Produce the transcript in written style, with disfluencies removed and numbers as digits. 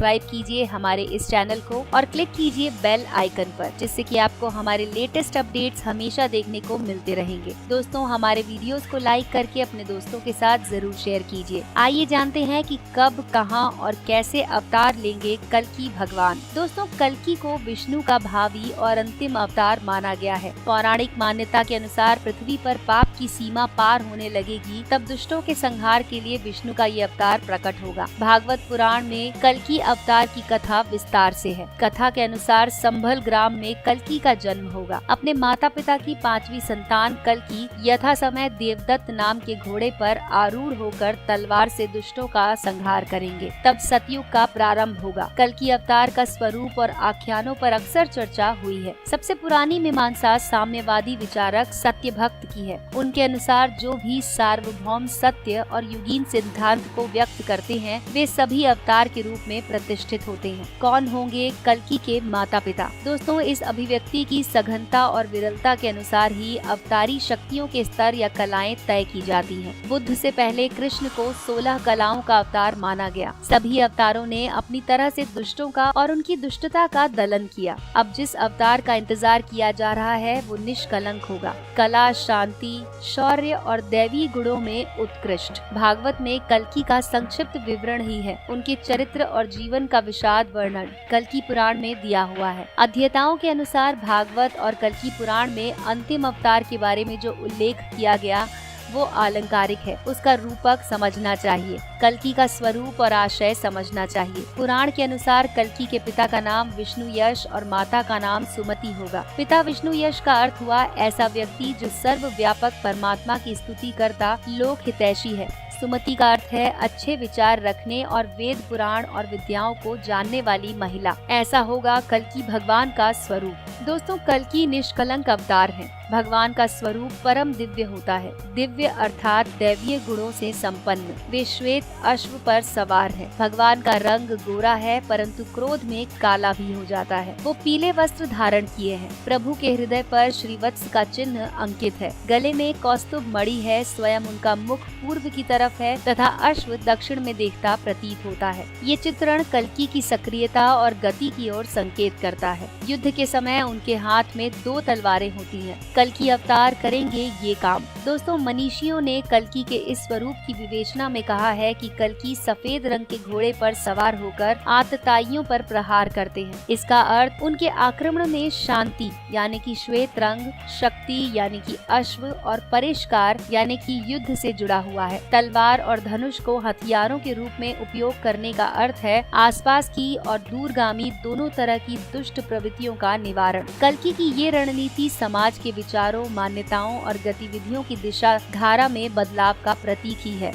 Subscribe कीजिए हमारे इस चैनल को और क्लिक कीजिए बेल आइकन पर, जिससे कि आपको हमारे लेटेस्ट अपडेट्स हमेशा देखने को मिलते रहेंगे। दोस्तों, हमारे वीडियोस को लाइक करके अपने दोस्तों के साथ जरूर शेयर कीजिए। आइए जानते हैं कि कब, कहां और कैसे अवतार लेंगे कल्कि भगवान। दोस्तों, कल्कि को विष्णु का भावी और अंतिम अवतार माना गया है। पौराणिक मान्यता के अनुसार पृथ्वी पर पाप की सीमा पार होने लगेगी, तब दुष्टों के संहार के लिए विष्णु का ये अवतार प्रकट होगा। भागवत पुराण में कल्कि अवतार की कथा विस्तार से है। कथा के अनुसार संभल ग्राम में कल्कि का जन्म होगा। अपने माता पिता की 5वीं संतान कल्कि यथा समय देवदत्त नाम के घोड़े पर आरूढ़ होकर तलवार से दुष्टों का संहार करेंगे। तब सतयुग का प्रारंभ होगा। कल्कि अवतार का स्वरूप और आख्यानों पर अक्सर चर्चा हुई है। सबसे पुरानी मीमांसा साम्यवादी विचारक सत्यभक्त की है। उनके अनुसार जो भी सार्वभौम सत्य और युगीन सिद्धांत को व्यक्त करते हैं, वे सभी अवतार के रूप में प्रतिष्ठित होते हैं। कौन होंगे कल्कि के माता पिता? दोस्तों, इस अभिव्यक्ति की सघनता और विरलता के अनुसार ही अवतारी शक्तियों के स्तर या कलाएं तय की जाती हैं। बुद्ध से पहले कृष्ण को 16 कलाओं का अवतार माना गया। सभी अवतारों ने अपनी तरह से दुष्टों का और उनकी दुष्टता का दलन किया। अब जिस अवतार का इंतजार किया जा रहा है वो निष्कलंक होगा। कला, शांति, शौर्य और दैवी गुणों में उत्कृष्ट। भागवत में कल्कि का संक्षिप्त विवरण ही है। उनके चरित्र और जीवन का विषाद वर्णन कल्कि पुराण में दिया हुआ है। अध्येताओं के अनुसार भागवत और कल्कि पुराण में अंतिम अवतार के बारे में जो उल्लेख किया गया वो अलंकारिक है। उसका रूपक समझना चाहिए, कल्कि का स्वरूप और आशय समझना चाहिए। पुराण के अनुसार कल्कि के पिता का नाम विष्णु यश और माता का नाम सुमति होगा। पिता विष्णु यश का अर्थ हुआ ऐसा व्यक्ति जो सर्वव्यापक परमात्मा की स्तुति करता लोक हितैषी है। सुमति का अर्थ है अच्छे विचार रखने और वेद पुराण और विद्याओं को जानने वाली महिला। ऐसा होगा कल्कि भगवान का स्वरूप। दोस्तों, कल्कि निष्कलंक अवतार है। भगवान का स्वरूप परम दिव्य होता है। दिव्य अर्थात दैवीय गुणों से संपन्न। वे श्वेत अश्व पर सवार है। भगवान का रंग गोरा है, परंतु क्रोध में काला भी हो जाता है। वो पीले वस्त्र धारण किए हैं। प्रभु के हृदय पर श्रीवत्स का चिन्ह अंकित है। गले में कौस्तुभ मणि है। स्वयं उनका मुख पूर्व की तरफ है तथा अश्व दक्षिण में देखता प्रतीत होता है। ये चित्रण कल्कि की सक्रियता और गति की ओर संकेत करता है। युद्ध के समय उनके हाथ में 2 तलवारें होती हैं। कल्कि अवतार करेंगे ये काम। दोस्तों, मनीषियों ने कल्कि के इस स्वरूप की विवेचना में कहा है कि कल्कि सफेद रंग के घोड़े पर सवार होकर आतताइयों पर प्रहार करते हैं। इसका अर्थ उनके आक्रमण में शांति यानी कि श्वेत रंग, शक्ति यानी कि अश्व और परिष्कार यानी कि युद्ध से जुड़ा हुआ है। तलवार और धनुष को हथियारों के रूप में उपयोग करने का अर्थ है आसपास की और दूरगामी दोनों तरह की दुष्ट प्रवृत्तियों का निवारण। कल्कि की ये रणनीति समाज के विचारों, मान्यताओं और गतिविधियों की दिशा धारा में बदलाव का प्रतीक ही है।